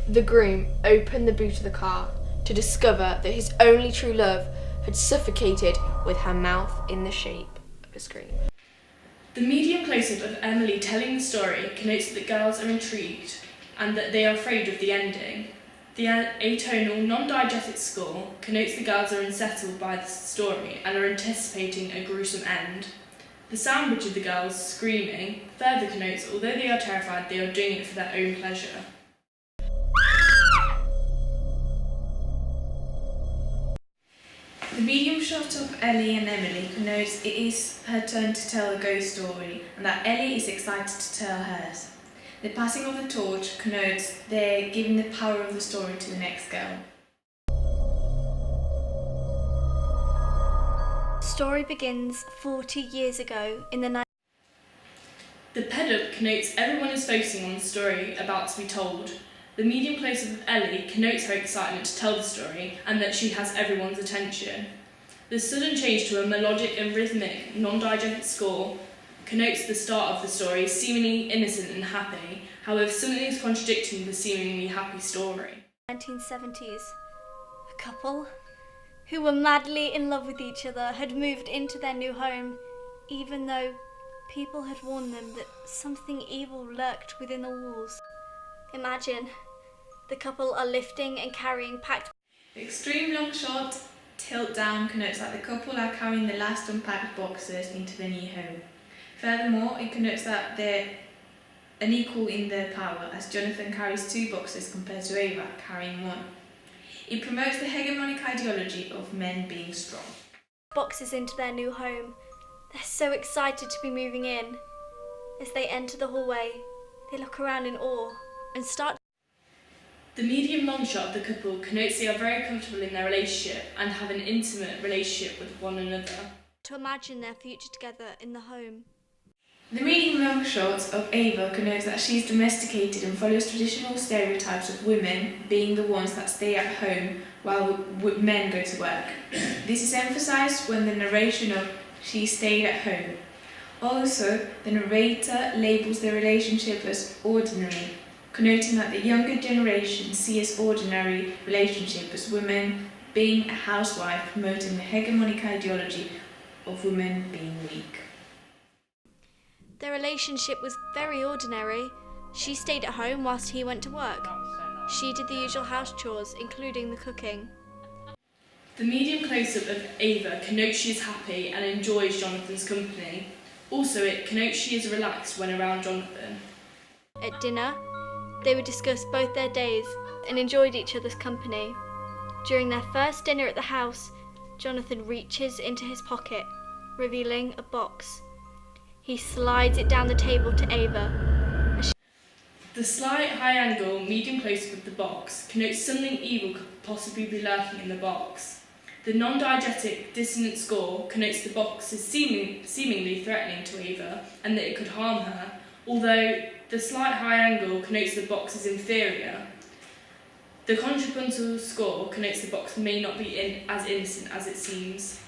The groom opened the boot of the car to discover that his only true love had suffocated with her mouth in the shape of a scream. The medium close-up of Emily telling the story connotes that girls are intrigued and that they are afraid of the ending. The atonal, non-diegetic score connotes the girls are unsettled by the story and are anticipating a gruesome end. The sound pitch of the girls screaming further connotes although they are terrified, they are doing it for their own pleasure. The medium shot of Ellie and Emily connotes it is her turn to tell a ghost story and that Ellie is excited to tell hers. The passing of the torch connotes they're giving the power of the story to the next girl. The story begins 40 years ago in the The pedal connotes everyone is focusing on the story about to be told. The medium close-up of Ellie connotes her excitement to tell the story and that she has everyone's attention. The sudden change to a melodic and rhythmic, non-diegetic score connotes the start of the story seemingly innocent and happy, however something is contradicting the seemingly happy story. 1970s. A couple who were madly in love with each other had moved into their new home, even though people had warned them that something evil lurked within the walls. Imagine, the couple are lifting and carrying packed. The extreme long shot tilt down connotes that the couple are carrying the last unpacked boxes into their new home. Furthermore, it connotes that they're unequal in their power, as Jonathan carries 2 boxes compared to Ava carrying 1. It promotes the hegemonic ideology of men being strong. Boxes into their new home. They're so excited to be moving in. As they enter the hallway, they look around in awe and start. The medium long shot of the couple connotes they are very comfortable in their relationship and have an intimate relationship with one another. To imagine their future together in the home. The medium long shot of Ava connotes that she is domesticated and follows traditional stereotypes of women being the ones that stay at home while men go to work. This is emphasised when the narration of she stayed at home. Also, the narrator labels the relationship as ordinary, connoting that the younger generation see as ordinary relationship as women being a housewife, promoting the hegemonic ideology of women being weak. Their relationship was very ordinary. She stayed at home whilst he went to work. She did the usual house chores, including the cooking. The medium close-up of Ava connotes she is happy and enjoys Jonathan's company. Also, it connotes she is relaxed when around Jonathan. At dinner, they would discuss both their days and enjoyed each other's company. During their first dinner at the house, Jonathan reaches into his pocket, revealing a box. He slides it down the table to Ava. The slight high-angle medium close-up of the box connotes something evil could possibly be lurking in the box. The non-diegetic dissonant score connotes the box is seemingly threatening to Ava and that it could harm her, although the slight high angle connotes the box is inferior. The contrapuntal score connotes the box may not be as innocent as it seems.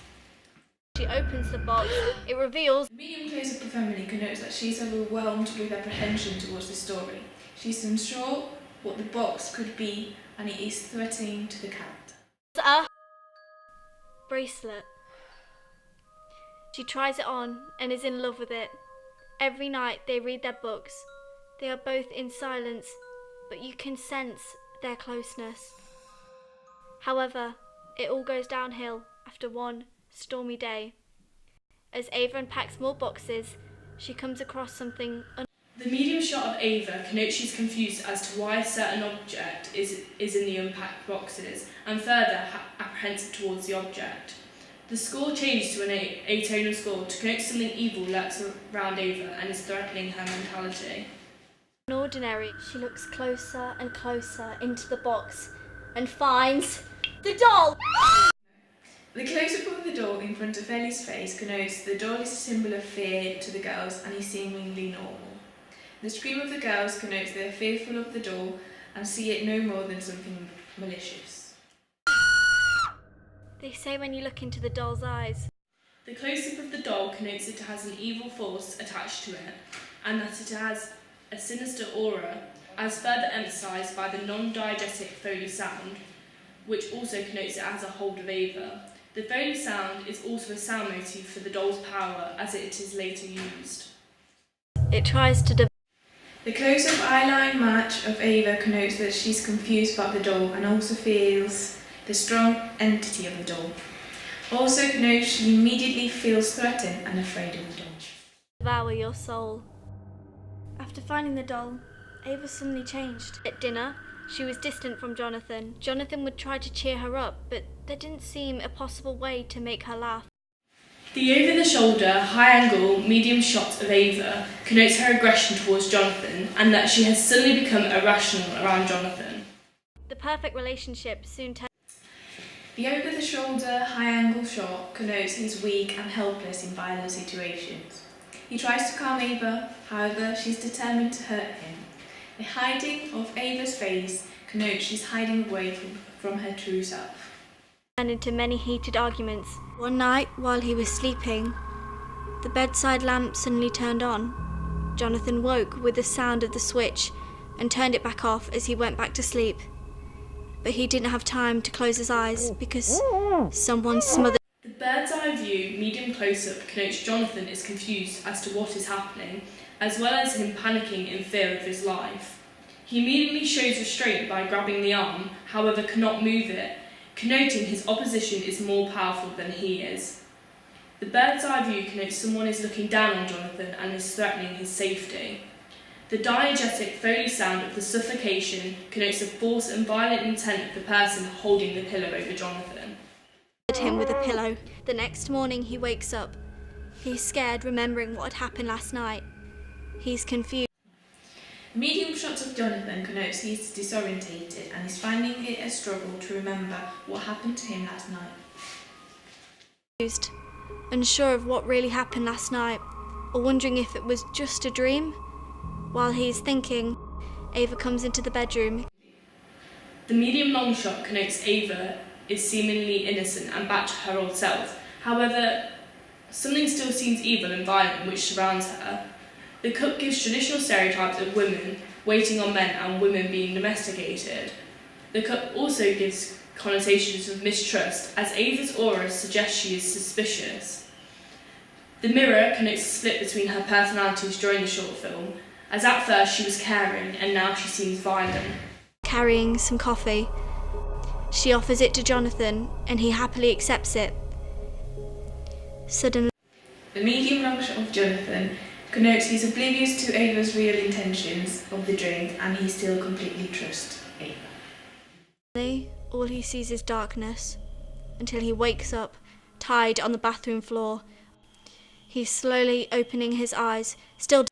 She opens the box, it reveals. The medium close-up of Emily connotes that she's overwhelmed with apprehension towards the story. She's unsure what the box could be and it is threatening to the character. A bracelet. She tries it on and is in love with it. Every night they read their books. They are both in silence, but you can sense their closeness. However, it all goes downhill after one stormy day. As Ava unpacks more boxes, she comes across something. The medium shot of Ava connotes she's confused as to why a certain object is in the unpacked boxes and further apprehensive towards the object. The score changes to an atonal score to connote something evil lurks around Ava and is threatening her mentality. Ordinary, she looks closer and closer into the box and finds the doll. The close-up of the doll in front of Ellie's face connotes the doll is a symbol of fear to the girls and is seemingly normal. The scream of the girls connotes they are fearful of the doll and see it no more than something malicious. They say when you look into the doll's eyes. The close-up of the doll connotes it has an evil force attached to it and that it has a sinister aura as further emphasised by the non-diegetic Foley sound, which also connotes it as a hold of Ava. The Foley sound is also a sound motif for the doll's power as it is later used. It tries to The close-up eyeline match of Ava connotes that she's confused about the doll and also feels the strong entity of the doll. Also connotes she immediately feels threatened and afraid of the doll. devour your soul. After finding the doll, Ava suddenly changed. At dinner, she was distant from Jonathan. Jonathan would try to cheer her up, but there didn't seem a possible way to make her laugh. The over-the-shoulder, high-angle, medium shot of Ava connotes her aggression towards Jonathan and that she has suddenly become irrational around Jonathan. The perfect relationship soon turned. The over-the-shoulder, high-angle shot connotes he's weak and helpless in violent situations. He tries to calm Ava, however, she's determined to hurt him. The hiding of Ava's face connotes she's hiding away from her true self. Into many heated arguments. One night, while he was sleeping, the bedside lamp suddenly turned on. Jonathan woke with the sound of the switch and turned it back off as he went back to sleep. But he didn't have time to close his eyes because someone smothered. The bird's eye view, medium close-up, connotes Jonathan is confused as to what is happening, as well as him panicking in fear of his life. He immediately shows restraint by grabbing the arm, however cannot move it, connoting his opposition is more powerful than he is. The bird's eye view connotes someone is looking down on Jonathan and is threatening his safety. The diegetic Foley sound of the suffocation connotes the force and violent intent of the person holding the pillow over Jonathan. Him with a pillow. The next morning he wakes up. He's scared, remembering what had happened last night. He's confused. Medium shots of Jonathan connotes he's disorientated and is finding it a struggle to remember what happened to him last night. Unsure of what really happened last night, or wondering if it was just a dream. While he's thinking, Ava comes into the bedroom. The medium long shot connotes Ava is seemingly innocent and back to her old self. However, something still seems evil and violent which surrounds her. The cup gives traditional stereotypes of women waiting on men and women being domesticated. The cup also gives connotations of mistrust, as Ava's aura suggests she is suspicious. The mirror connotes a split between her personalities during the short film, as at first she was caring and now she seems violent. Carrying some coffee. She offers it to Jonathan and he happily accepts it. Suddenly, The medium long shot of Jonathan connotes he's oblivious to Ava's real intentions of the drink and he still completely trusts Ava. all he sees is darkness until he wakes up, tied on the bathroom floor. He's slowly opening his eyes, still.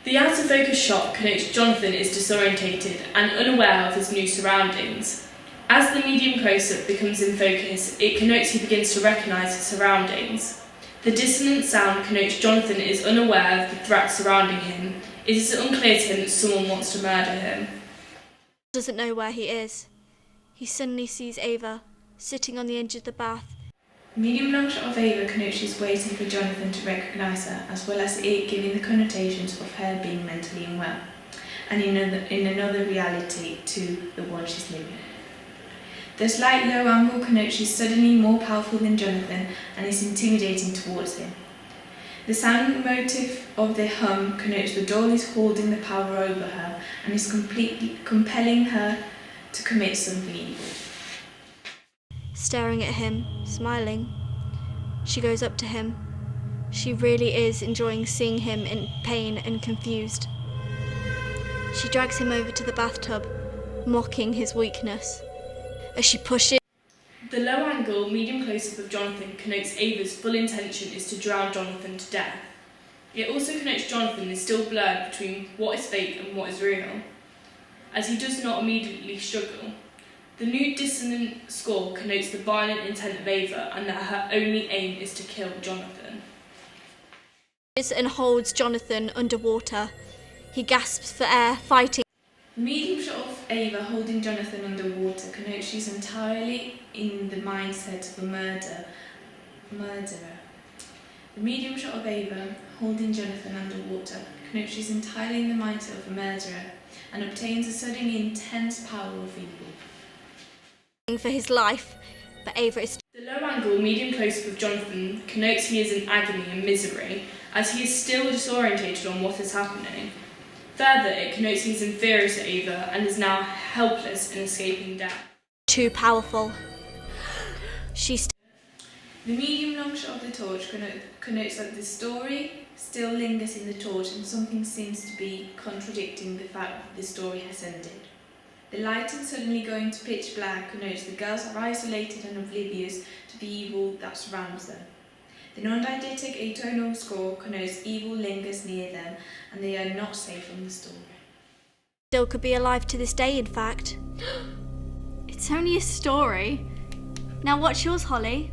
The out of focus shot connotes Jonathan is disorientated and unaware of his new surroundings. As the medium close-up becomes in focus, it connotes he begins to recognise his surroundings. The dissonant sound connotes Jonathan is unaware of the threat surrounding him. It is unclear to him that someone wants to murder him. Doesn't know where he is. He suddenly sees Ava sitting on the edge of the bath. Medium long shot of Ava connotes she's waiting for Jonathan to recognise her, as well as it giving the connotations of her being mentally unwell, and in another reality to the one she's living. The slight low angle connotes she's suddenly more powerful than Jonathan and is intimidating towards him. The sound motif of the hum connotes the doll is holding the power over her and is completely compelling her to commit something evil. Staring at him, smiling. She goes up to him. She really is enjoying seeing him in pain and confused. She drags him over to the bathtub, mocking his weakness. As she pushes. The low angle, medium close-up of Jonathan connotes Ava's full intention is to drown Jonathan to death. It also connotes Jonathan is still blurred between what is fake and what is real, as he does not immediately struggle. The new dissonant score connotes the violent intent of Ava and that her only aim is to kill Jonathan. And holds Jonathan underwater. He gasps for air, fighting. The medium shot of Ava holding Jonathan underwater connotes she's entirely in the mindset of a murderer. The medium shot of Ava holding Jonathan underwater connotes she's entirely in the mindset of a murderer, and obtains a sudden intense power of evil. For his life, but Ava is The low-angle, medium close-up of Jonathan connotes he is in agony and misery, as he is still disorientated on what is happening. Further, it connotes he is inferior to Ava and is now helpless in escaping death. too powerful. The medium long shot of the torch connotes that the story still lingers in the torch and something seems to be contradicting the fact that the story has ended. The lighting suddenly going to pitch black connotes the girls are isolated and oblivious to the evil that surrounds them. The non-diegetic atonal score connotes evil lingers near them and they are not safe from the story. Still could be alive to this day, in fact. It's only a story. Now what's yours, Holly?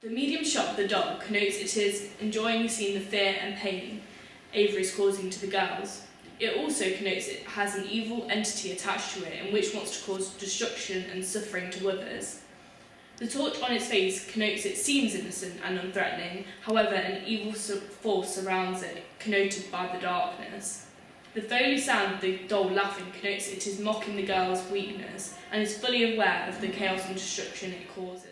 The medium shot of the dog connotes it is enjoying seeing the fear and pain Ava is causing to the girls. It also connotes it has an evil entity attached to it in which wants to cause destruction and suffering to others. The torch on its face connotes it seems innocent and unthreatening, however an evil force surrounds it, connoted by the darkness. The Foley sound of the doll laughing connotes it is mocking the girls' weakness and is fully aware of the chaos and destruction it causes.